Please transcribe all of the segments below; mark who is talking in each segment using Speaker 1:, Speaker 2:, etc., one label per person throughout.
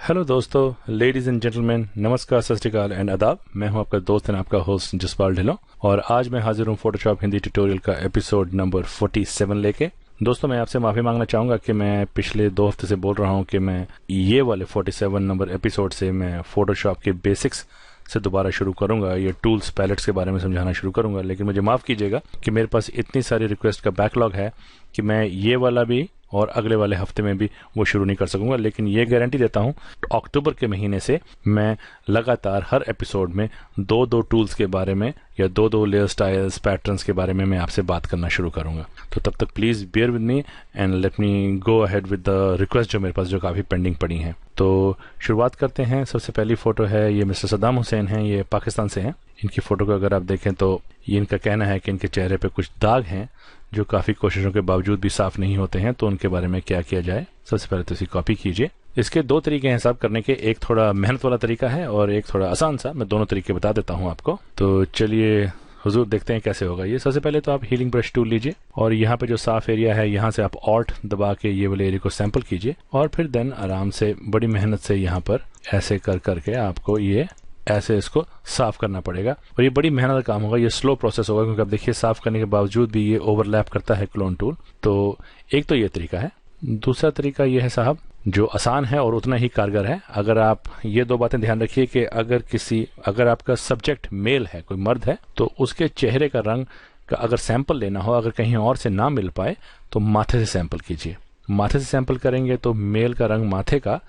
Speaker 1: Hello दोस्तों, ladies and gentleman, नमस्कार, सत श्री अकाल एंड आदाब। मैं हूं आपका दोस्त एंड आपका होस्ट जसपाल ढिल्लों और आज मैं हाजिर हूं फोटोशॉप हिंदी ट्यूटोरियल का एपिसोड नंबर 47 लेके। दोस्तों, मैं आपसे माफ़ी मांगना चाहूँगा कि मैं पिछले 2 हफ्ते से बोल रहा हूँ कि मैं ये वाले 47 नंबर एपिसोड से मैं फोटोशॉप के बेसिक्स से दोबारा शुरू करूंगा, ये टूल्स पैलेट्स के बारे में समझाना शुरू करूंगा। लेकिन मुझे माफ़ कीजिएगा कि मेरे पास इतनी सारी रिक्वेस्ट का बैकलॉग है कि मैं ये वाला भी और अगले वाले हफ्ते में भी वो शुरू नहीं कर सकूंगा। लेकिन ये गारंटी देता हूं, अक्टूबर के महीने से मैं लगातार हर एपिसोड में 2-2 टूल्स के बारे में या 2-2 लेयर स्टाइल्स पैटर्न्स के बारे में मैं आपसे बात करना शुरू करूंगा। तो तब तक please bear with me and let me go ahead with the request जो मेरे पास जो काफ़ी पेंडिंग पड़ी हैं। तो शुरुआत करते हैं। सबसे पहली फोटो है, ये मिस्टर सद्दाम हुसैन हैं, ये पाकिस्तान से हैं। इनकी फोटो को अगर आप देखें तो ये इनका कहना है कि इनके चेहरे पे कुछ दाग हैं जो काफ़ी कोशिशों के बावजूद भी साफ नहीं होते हैं। तो उनके बारे में क्या किया जाए, सबसे पहले तो इसी कॉपी कीजिए। इसके 2 तरीके हैं हिसाब करने के, एक थोड़ा मेहनत वाला तरीका है और एक थोड़ा आसान सा। मैं दोनों तरीके बता देता हूं आपको। तो चलिए हुजूर देखते हैं कैसे होगा ये। सबसे पहले तो आप हीलिंग ब्रश टूल लीजिए और यहाँ पे जो साफ एरिया है यहाँ से आप ऑल्ट दबा के ये वाले एरिया को सैंपल कीजिए और फिर देन आराम से बड़ी मेहनत से यहाँ पर ऐसे कर करके आपको ये ऐसे इसको साफ करना पड़ेगा। और ये बड़ी मेहनत का काम होगा, ये स्लो प्रोसेस होगा क्योंकि आप देखिए साफ करने के बावजूद भी ये ओवरलैप करता है क्लोन टूल। तो एक तो ये तरीका है। दूसरा तरीका ये है साहब, जो आसान है और उतना ही कारगर है। अगर आप ये 2 बातें ध्यान रखिए कि अगर आपका सब्जेक्ट मेल है, कोई मर्द है, तो उसके चेहरे का रंग का अगर सैंपल लेना हो, अगर कहीं और से ना मिल पाए तो माथे से सैंपल कीजिए। माथे से सैंपल करेंगे तो मेल का रंग माथे का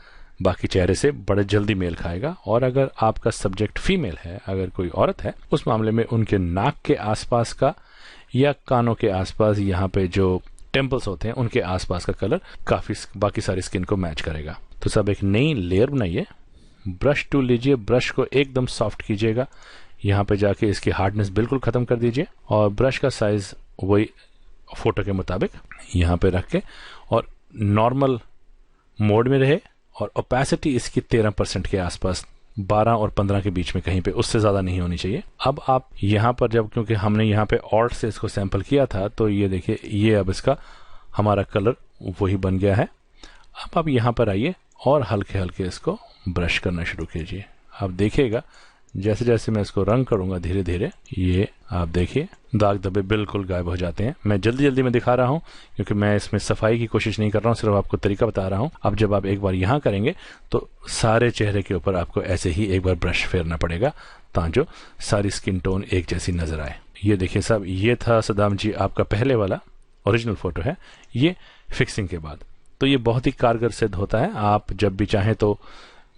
Speaker 1: बाकी चेहरे से बड़े जल्दी मेल खाएगा। और अगर आपका सब्जेक्ट फीमेल है, अगर कोई औरत है, उस मामले में उनके नाक के आसपास का या कानों के आसपास यहाँ पे जो टेम्पल्स होते हैं उनके आसपास का कलर काफी बाकी सारी स्किन को मैच करेगा। तो सब एक नई लेयर बनाइए। ब्रश टूल लीजिए, ब्रश को एकदम सॉफ्ट कीजिएगा, यहाँ पे जाके इसकी हार्डनेस बिल्कुल खत्म कर दीजिए और ब्रश का साइज वही फोटो के मुताबिक यहाँ पे रख के और नॉर्मल मोड में रहे और ओपेसिटी इसकी 13% के आसपास, 12 और 15 के बीच में कहीं पे, उससे ज्यादा नहीं होनी चाहिए। अब आप यहाँ पर जब, क्योंकि हमने यहाँ पे ऑल्ट से इसको सैंपल किया था, तो ये देखिए ये अब इसका हमारा कलर वही बन गया है। अब आप यहाँ पर आइए और हल्के हल्के इसको ब्रश करना शुरू कीजिए। आप देखिएगा जैसे जैसे मैं इसको रंग करूंगा धीरे धीरे ये आप देखिए दाग धब्बे बिल्कुल गायब हो जाते हैं। मैं जल्दी जल्दी में दिखा रहा हूं क्योंकि मैं इसमें सफाई की कोशिश नहीं कर रहा हूं, सिर्फ आपको तरीका बता रहा हूं। अब जब आप एक बार यहाँ करेंगे तो सारे चेहरे के ऊपर आपको ऐसे ही एक बार ब्रश फेरना पड़ेगा ताकि सारी स्किन टोन एक जैसी नजर आए। ये देखिए साहब, ये था सद्दाम जी आपका पहले वाला ओरिजिनल फोटो है, ये फिक्सिंग के बाद। तो ये बहुत ही कारगर सिद्ध होता है। आप जब भी चाहें तो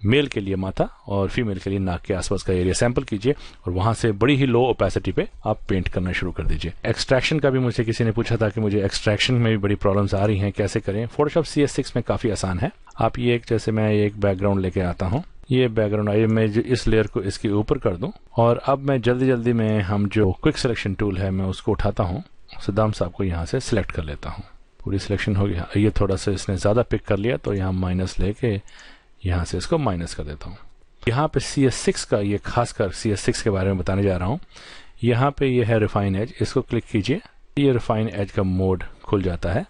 Speaker 1: मेल के लिए माथा और फीमेल के लिए नाक के आसपास का एरिया सैंपल कीजिए और वहां से बड़ी ही लो ओपेसिटी पे आप पेंट करना शुरू कर दीजिए। एक्सट्रैक्शन का भी मुझे किसी ने पूछा था कि मुझे एक्सट्रैक्शन में भी बड़ी प्रॉब्लम्स आ रही हैं, कैसे करें। फोटोशॉप CS6 में काफी आसान है। आप ये जैसे मैं एक बैकग्राउंड लेके आता हूँ, ये बैकग्राउंड आइए मैं इस लेयर को इसके ऊपर कर दूं और अब मैं जल्दी जल्दी में हम जो क्विक सिलेक्शन टूल है मैं उसको उठाता हूँ, सद्दाम साहब को यहाँ से सिलेक्ट कर लेता हूँ। पूरी सिलेक्शन हो गया। ये थोड़ा सा इसने ज्यादा पिक कर लिया तो यहाँ माइनस लेके यहाँ से इसको माइनस कर देता हूँ। यहाँ पे CS6 का, ये खासकर CS6 के बारे में बताने जा रहा हूँ। यहाँ पे ये है रिफाइन एज, इसको क्लिक कीजिए, ये रिफाइन एज का मोड खुल जाता है।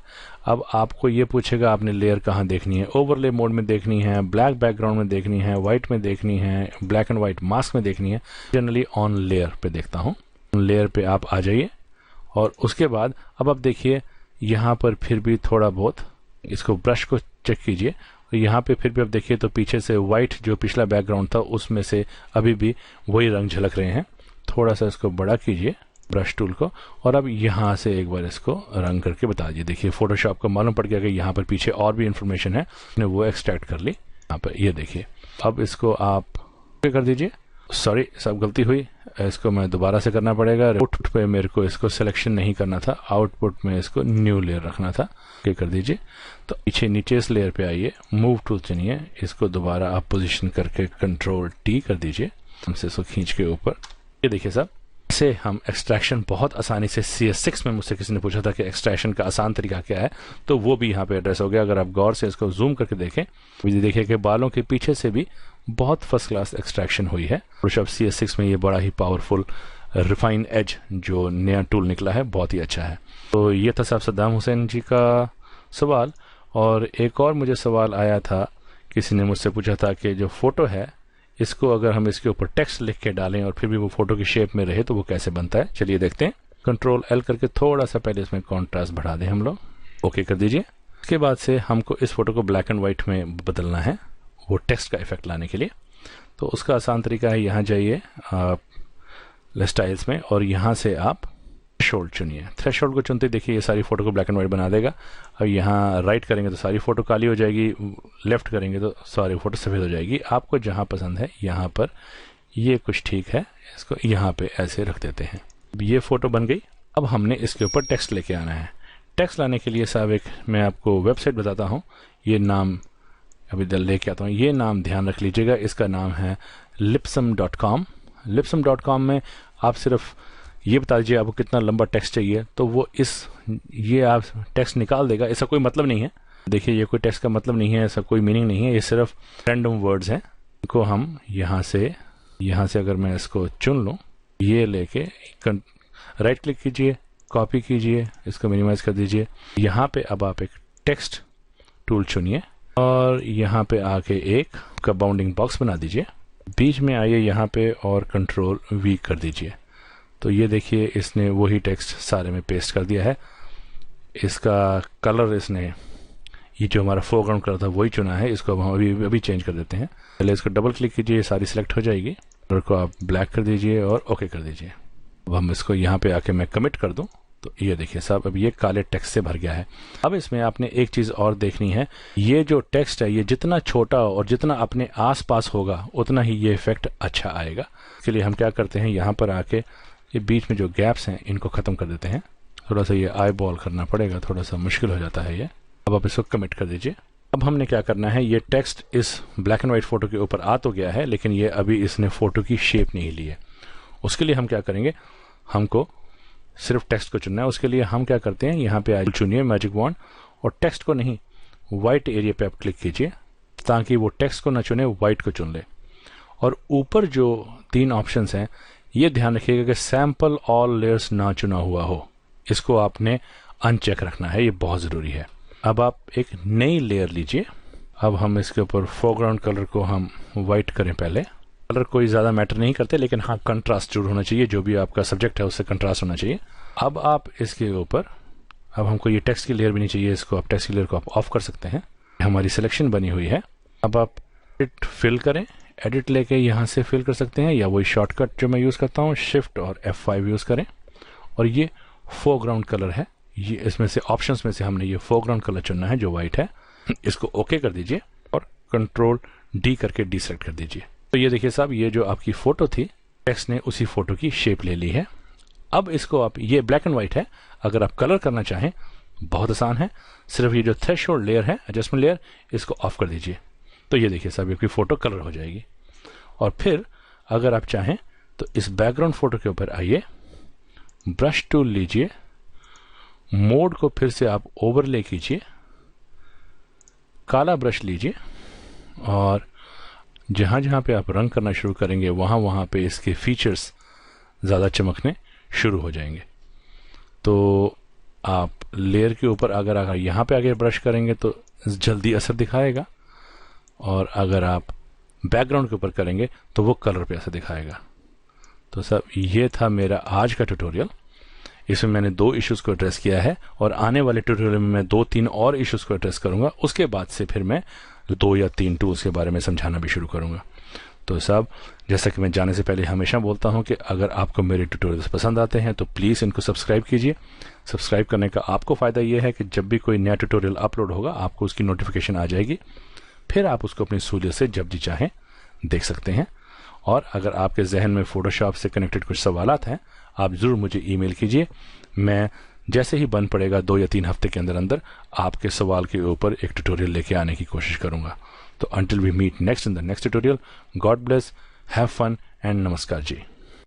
Speaker 1: अब आपको ये पूछेगा आपने लेयर कहाँ देखनी है, ओवरले मोड में देखनी है, ब्लैक बैकग्राउंड में देखनी है, व्हाइट में देखनी है, ब्लैक एंड व्हाइट मास्क में देखनी है। जनरली ऑन लेयर पे देखता हूँ। लेयर पे आप आ जाइए और उसके बाद अब आप देखिए यहाँ पर फिर भी थोड़ा बहुत इसको ब्रश को चेक कीजिए। यहाँ पे फिर भी आप देखिए तो पीछे से व्हाइट जो पिछला बैकग्राउंड था उसमें से अभी भी वही रंग झलक रहे हैं। थोड़ा सा इसको बड़ा कीजिए ब्रश टूल को और अब यहाँ से एक बार इसको रंग करके बता दीजिए। देखिए फोटोशॉप को मालूम पड़ गया कि यहाँ पर पीछे और भी इंफॉर्मेशन है, ने वो एक्सट्रैक्ट कर ली यहाँ पर। ये देखिए अब इसको आप कर दीजिए। सॉरी सब गलती हुई, इसको मैं दोबारा से करना पड़ेगा। आउटपुट पे मेरे को इसको सिलेक्शन नहीं करना था, आउटपुट में इसको न्यू लेयर रखना था। ओके कर दीजिए। तो पीछे नीचे इस लेयर पे आइए, मूव टूल चुनिए, इसको दोबारा आप पोजीशन करके Ctrl+T कर दीजिए, हमसे इसको खींच के ऊपर। ये देखिए साहब, से हम एक्सट्रैक्शन बहुत आसानी से CS6 में, मुझसे किसी ने पूछा था कि एक्सट्रैक्शन का आसान तरीका क्या है, तो वो भी यहाँ पे एड्रेस हो गया। अगर आप गौर से इसको जूम करके देखें, देखिए कि बालों के पीछे से भी बहुत फर्स्ट क्लास एक्सट्रैक्शन हुई है। फोटोशॉप CS6 में ये बड़ा ही पावरफुल रिफाइन एज जो नया टूल निकला है, बहुत ही अच्छा है। तो ये था साहब सद्दाम हुसैन जी का सवाल। और एक और मुझे सवाल आया था किसी ने मुझसे पूछा था कि जो फोटो है इसको अगर हम इसके ऊपर टेक्स्ट लिख के डालें और फिर भी वो फोटो की शेप में रहे तो वो कैसे बनता है। चलिए देखते हैं। कंट्रोल एल करके थोड़ा सा पहले इसमें कॉन्ट्रास्ट बढ़ा दें हम लोग, ओके कर दीजिए। उसके बाद से हमको इस फोटो को ब्लैक एंड व्हाइट में बदलना है वो टेक्स्ट का इफेक्ट लाने के लिए। तो उसका आसान तरीका है, यहाँ जाइए आप स्टाइल्स में और यहाँ से आप थ्रेशोल्ड चुनिए। थ्रेशोल्ड को चुनते देखिए ये सारी फोटो को ब्लैक एंड व्हाइट बना देगा। अब यहाँ राइट करेंगे तो सारी फोटो काली हो जाएगी, लेफ्ट करेंगे तो सारी फोटो सफ़ेद हो जाएगी। आपको जहाँ पसंद है यहाँ पर ये कुछ ठीक है, इसको यहाँ पे ऐसे रख देते हैं। ये फोटो बन गई। अब हमने इसके ऊपर टेक्स्ट लेके आना है। टेक्स्ट लाने के लिए साहब एक मैं आपको वेबसाइट बताता हूँ, ये नाम अभी लेके आता हूँ। ये नाम ध्यान रख लीजिएगा, इसका नाम है lipsum.com। lipsum.com में आप सिर्फ ये बता दीजिए आपको कितना लंबा टेक्स्ट चाहिए तो वो ये आप टेक्स्ट निकाल देगा। ऐसा कोई मतलब नहीं है, देखिए ये कोई टेक्स्ट का मतलब नहीं है, ऐसा कोई मीनिंग नहीं है, ये सिर्फ रैंडम वर्ड्स हैं। इनको हम यहाँ से अगर मैं इसको चुन लूँ, ये लेके राइट क्लिक कीजिए, कॉपी कीजिए, इसको मिनिमाइज कर दीजिए। यहाँ पे अब आप एक टेक्स्ट टूल चुनिए और यहाँ पे आके एक का बाउंडिंग बॉक्स बना दीजिए। बीच में आइए यहाँ पे और कंट्रोल वी कर दीजिए। तो ये देखिए इसने वही टेक्स्ट सारे में पेस्ट कर दिया है। इसका कलर इसने ये जो हमारा फोरग्राउंड कलर था वही चुना है, इसको हम अभी चेंज कर देते हैं। पहले इसको डबल क्लिक कीजिए, ये सारी सिलेक्ट हो जाएगी। कलर को आप ब्लैक कर दीजिए और ओके कर दीजिए। अब हम इसको यहाँ पे आके मैं कमिट कर दूं तो ये देखिए साहब अब ये काले टेक्स्ट से भर गया है। अब इसमें आपने एक चीज और देखनी है, ये जो टेक्स्ट है ये जितना छोटा और जितना अपने आसपास होगा उतना ही ये इफेक्ट अच्छा आएगा। इसके लिए हम क्या करते हैं, यहाँ पर आके ये बीच में जो गैप्स हैं इनको खत्म कर देते हैं। थोड़ा सा ये आई बॉल करना पड़ेगा, थोड़ा सा मुश्किल हो जाता है ये। अब आप इसको कमिट कर दीजिए। अब हमने क्या करना है, ये टेक्स्ट इस ब्लैक एंड व्हाइट फोटो के ऊपर आ तो गया है लेकिन ये अभी इसने फोटो की शेप नहीं ली है। उसके लिए हम क्या करेंगे, हमको सिर्फ टेक्स्ट को चुनना है। उसके लिए हम क्या करते हैं, यहाँ पे चुनिए मैजिक वॉन्ड और टेक्स्ट को नहीं व्हाइट एरिया पे आप क्लिक कीजिए ताकि वो टेक्स्ट को ना चुने, व्हाइट को चुन ले। और ऊपर जो 3 ऑप्शंस हैं ये ध्यान रखिएगा कि सैंपल ऑल लेयर्स ना चुना हुआ हो, इसको आपने अनचेक रखना है, ये बहुत ज़रूरी है। अब आप एक नई लेयर लीजिए। अब हम इसके ऊपर फोरग्राउंड कलर को हम वाइट करें। पहले कलर कोई ज़्यादा मैटर नहीं करते लेकिन हाँ कंट्रास्ट जरूर होना चाहिए, जो भी आपका सब्जेक्ट है उससे कंट्रास्ट होना चाहिए। अब आप इसके ऊपर, अब हमको ये टेक्स्ट की लेयर भी नहीं चाहिए, इसको आप टेक्स्ट की लेयर को आप ऑफ कर सकते हैं। हमारी सिलेक्शन बनी हुई है। अब आप एडिट फिल करें, एडिट लेके यहाँ से फिल कर सकते हैं या वही शॉर्टकट जो मैं यूज़ करता हूँ शिफ्ट और F5 यूज़ करें। और ये फोरग्राउंड कलर है, ये इसमें से ऑप्शंस में से हमने ये फोरग्राउंड कलर चुनना है जो वाइट है। इसको ओके कर दीजिए और कंट्रोल D करके डीसेलेक्ट कर दीजिए। तो ये देखिए साहब, ये जो आपकी फोटो थी टेक्स्ट ने उसी फोटो की शेप ले ली है। अब इसको आप, ये ब्लैक एंड व्हाइट है, अगर आप कलर करना चाहें बहुत आसान है, सिर्फ ये जो थ्रेशोल्ड लेयर है एडजस्टमेंट लेयर इसको ऑफ कर दीजिए। तो ये देखिए साहब आपकी फोटो कलर हो जाएगी। और फिर अगर आप चाहें तो इस बैकग्राउंड फोटो के ऊपर आइए, ब्रश टूल लीजिए, मोड को फिर से आप ओवरले कीजिए, काला ब्रश लीजिए और जहां जहां पे आप रंग करना शुरू करेंगे वहां वहां पे इसके फीचर्स ज़्यादा चमकने शुरू हो जाएंगे। तो आप लेयर के ऊपर अगर यहाँ पे आगे ब्रश करेंगे तो जल्दी असर दिखाएगा और अगर आप बैकग्राउंड के ऊपर करेंगे तो वो कलर पे असर दिखाएगा। तो सब ये था मेरा आज का ट्यूटोरियल। इसमें मैंने 2 इश्यूज को एड्रेस किया है और आने वाले ट्यूटोरियल में मैं 2-3 और इश्यूज को एड्रेस करूंगा। उसके बाद से फिर मैं 2 या 3 टूल्स के बारे में समझाना भी शुरू करूंगा। तो साहब, जैसा कि मैं जाने से पहले हमेशा बोलता हूं कि अगर आपको मेरे ट्यूटोरियल्स पसंद आते हैं तो प्लीज़ इनको सब्सक्राइब कीजिए। सब्सक्राइब करने का आपको फ़ायदा ये है कि जब भी कोई नया ट्यूटोरियल अपलोड होगा आपको उसकी नोटिफिकेशन आ जाएगी, फिर आप उसको अपनी सहूलियत से जब जी चाहें देख सकते हैं। और अगर आपके जहन में फोटोशॉप से कनेक्टेड कुछ सवालात हैं आप ज़रूर मुझे ईमेल कीजिए। मैं जैसे ही बन पड़ेगा 2 या 3 हफ्ते के अंदर अंदर आपके सवाल के ऊपर एक ट्यूटोरियल लेके आने की कोशिश करूंगा। तो until we meet next in the next tutorial, God bless, have fun and नमस्कार जी।